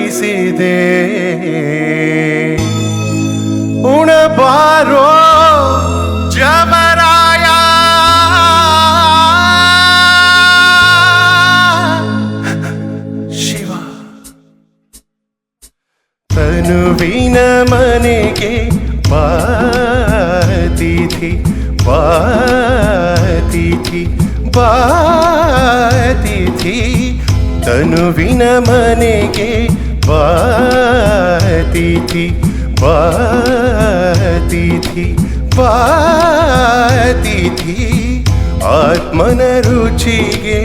ಬಡಿಸಿದೆ ಉಣಬಾರೋ ಜಮರಾಯ ಶಿವ ತನುವಿನ ಮನೆಗೆ ಬಾತಿಥಿ ಬಾತಿಥಿ ಬಾತಿಥಿ ತನುವಿನ ಮನೆಗೆ ಬಾತಿಥಿ ಬಾತಿಥಿ ಬಾತಿಥಿ ಆತ್ಮನ ರುಚಿಗೆ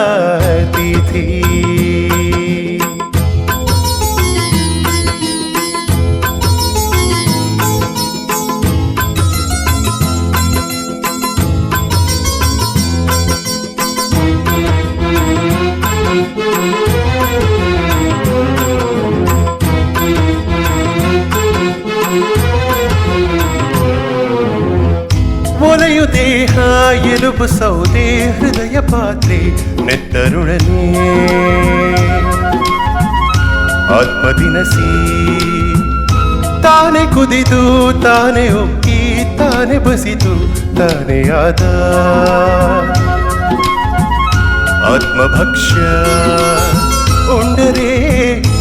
ಬಾತಿಥಿ ಒಲೆಯು ದೇಹ ಎಲುಬು ಸೌದೆ ಹೃದಯ ಪಾತ್ರೆ ನೆತ್ತರುಳನೆ ಆತ್ಮದಿನಸಿ ತಾನೆ ಕುದಿದು ತಾನೆ ಉಕ್ಕಿ ತಾನೆ ಬಸಿದು ತಾನೇ ಆದ ಆತ್ಮಭಕ್ಷ್ಯ ಉಂಡರೆ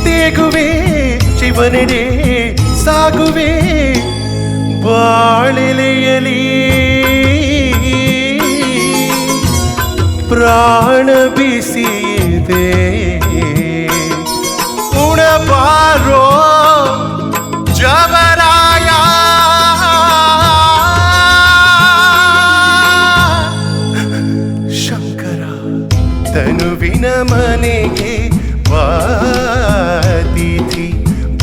ತೇಗುವೆ ಶಿವನೆಡೆ ಸಾಗುವೆ ಬಾಳೆಲೆಯಲಿ ಪ್ರಾಣ ಬಿಸಿದೆ ಉಣಬಾರೋ ಜಮರಾಯ ಶಂಕರ ತನುವಿನ ಮನೆಗೆ ಬಾತಿಥಿ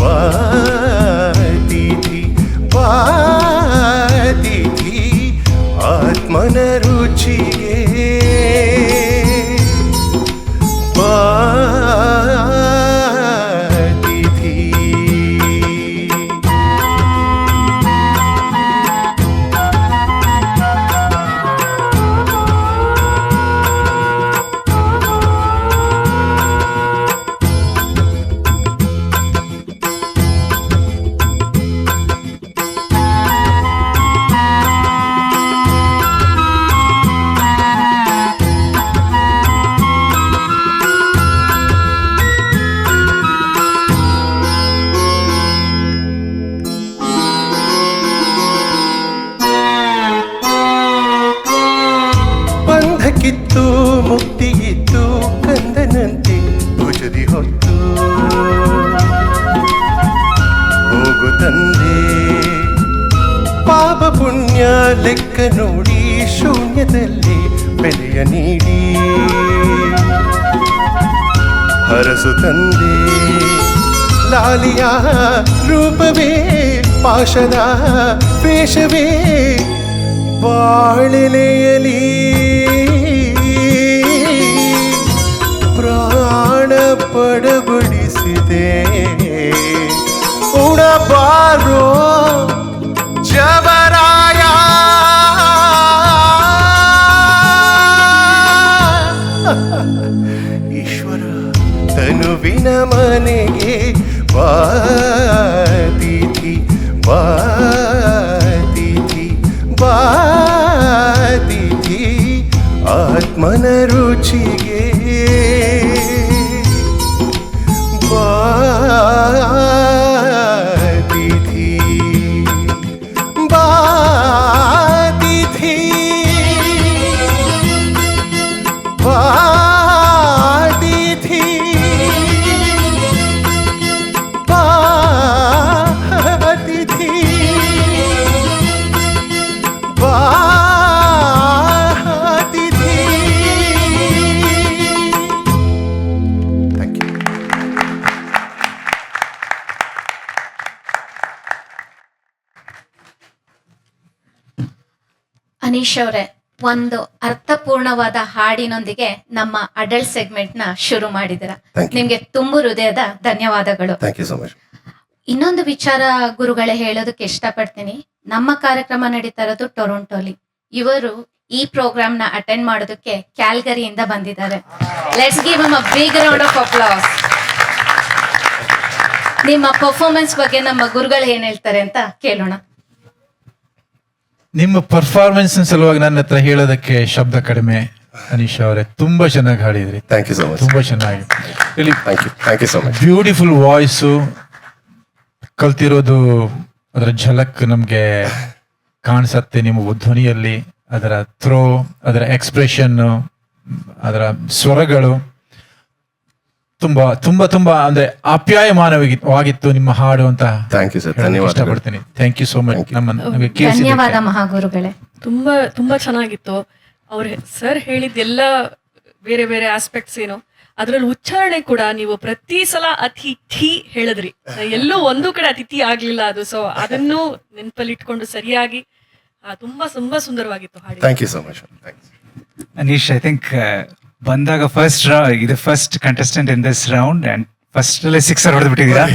ಬಾತಿಥಿ ಬಾತಿಥಿ ಆತ್ಮನ ರುಚಿಗೆ ಬಾತಿಥಿ ಬಂಧಕ್ಕಿತ್ತು ಮುಕ್ತಿಯಿತ್ತು ಕಂದನಂತೆ ಭುಜದಿ ಹೊತ್ತು ಹೋಗು ತಂದೆ ಪಾಪ ಪುಣ್ಯ ಲೆಕ್ಕ ನೋಡಿ ಶೂನ್ಯದಲ್ಲಿ ಬೆಲೆಯ ನೀಡಿ ಹರಸು ತಂದೆ ಲಾಲಿಯ ರೂಪವೇ ಪಾಶದ ವೇಷವೇ ಬಾಳೆಲೆಯಲಿ ಪ್ರಾಣ ಪಡಬಡಿಸಿದೆ ಉಣಬಾರೋ ಜಮರಾಯ ಈಶ್ವರ ತನುವಿನ ಮನೆಗೆ ಬಾತಿಥಿ ಬಾತಿಥಿ ಬಾತಿಥಿ ಆತ್ಮನ ರುಚಿಗೆ ಬಾತಿಥಿ ಬಾತಿಥಿ ಬಾತಿಥಿ ಬಾತಿಥಿ ಬಾತಿಥಿ. Thank you. ಅನೀಶ್ ಅವರೇ, ಒಂದು ಅರ್ಥಪೂರ್ಣವಾದ ಹಾಡಿನೊಂದಿಗೆ ನಮ್ಮ ಅಡಲ್ಟ್ ಸೆಗ್ಮೆಂಟ್ ನ ಶುರು ಮಾಡಿದಿರ. ನಿಮ್ಗೆ ತುಂಬು ಹೃದಯದ ಧನ್ಯವಾದಗಳು. ಇನ್ನೊಂದು ವಿಚಾರ ಗುರುಗಳೇ ಹೇಳೋದಕ್ಕೆ ಇಷ್ಟಪಡ್ತೀನಿ. ನಮ್ಮ ಕಾರ್ಯಕ್ರಮ ನಡೀತಾ ಇರೋದು ಟೊರೊಂಟೋಲಿ. ಇವರು ಈ ಪ್ರೋಗ್ರಾಮ್ ನ ಅಟೆಂಡ್ ಮಾಡೋದಕ್ಕೆ ಕ್ಯಾಲ್ಗರಿಯಿಂದ ಬಂದಿದ್ದಾರೆ. Let's give him a big round of applause. ನಿಮ್ಮ ಪರ್ಫಾರ್ಮೆನ್ಸ್ ಬಗ್ಗೆ ನಮ್ಮ ಗುರುಗಳು ಏನ್ ಹೇಳ್ತಾರೆ ಅಂತ ಕೇಳೋಣ. ನಿಮ್ಮ ಪರ್ಫಾರ್ಮೆನ್ಸ್ ಸಲುವಾಗಿ ನನ್ನ ಹತ್ರ ಹೇಳೋದಕ್ಕೆ ಶಬ್ದ ಕಡಿಮೆ. ಅನೀಶ್ ಅವರೇ, ತುಂಬಾ ಚೆನ್ನಾಗಿ ಹಾಡಿದ್ರಿ. Thank you so much. ತುಂಬಾ ಚೆನ್ನಾಗಿ, thank you so much. Beautiful voice. ಕಲ್ತಿರೋದು ಅದರ ಝಲಕ್ ನಮ್ಗೆ ಕಾಣಿಸತ್ತೆ ನಿಮ್ಮ ಧ್ವನಿಯಲ್ಲಿ. ಅದರ ಥ್ರೋ, ಅದರ ಎಕ್ಸ್ಪ್ರೆಷನ್, ಅದರ ಸ್ವರಗಳು ತುಂಬಾ ತುಂಬಾ ತುಂಬಾ ಅಂದ್ರೆ ಆಪ್ಯಾಯಮಾನವಾಗಿತ್ತು ನಿಮ್ಮ ಹಾಡು ಅಂತ ಥ್ಯಾಂಕ್ ಯು ಸರ್, ಧನ್ಯವಾದ. ಇಷ್ಟಪಡ್ತೀನಿ. Thank you so much. ನಮಗೆ ಧನ್ಯವಾದ ಮಹಾಗುರುಗಳೇ. ತುಂಬಾ ಚೆನ್ನಾಗಿತ್ತು. ಅವ್ರ ಸರ್ ಹೇಳಿದ್ದೆಲ್ಲ ಬೇರೆ ಬೇರೆ ಆಸ್ಪೆಕ್ಟ್ಸ್ ಏನು, ಅದ್ರಲ್ಲಿ ಉಚ್ಚಾರಣೆ ಕೂಡ ನೀವು ಪ್ರತಿ ಸಲ ಅತಿಥಿ ಹೇಳಿದ್ರಿ. ಎಲ್ಲೂ ಒಂದು ಕಡೆ ಅತಿಥಿ ಆಗ್ಲಿಲ್ಲ ಅದು. ಸೊ ಅದನ್ನು ನೆನಪಲ್ಲಿ ಇಟ್ಕೊಂಡು ಸರಿಯಾಗಿ ತುಂಬಾ ತುಂಬಾ ಸುಂದರವಾಗಿತ್ತು ಹಾಡಿ. Thank you so much. Anish, I think ಬಂದಾಗ ಇದು first contestant in this round and first ಅಲ್ಲೇ 6 ಹೊಡೆದ್ಬಿಟ್ಟಿದ್ದೀರಾ.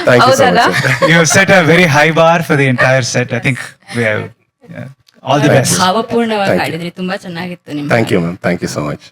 ಥ್ಯಾಂಕ್ ಯು ಸೊ ಹೌದಲ್ಲ? Much. You have set a very high bar for the entire set. I think we have all the best. ಭಾವಪೂರ್ಣವಾಗಿ Thank you. ಹಾಡಿದ್ರಿ, ತುಂಬಾ ಚೆನ್ನಾಗಿತ್ತು ನಿಮ್ಮ thank you ma'am, thank you so much.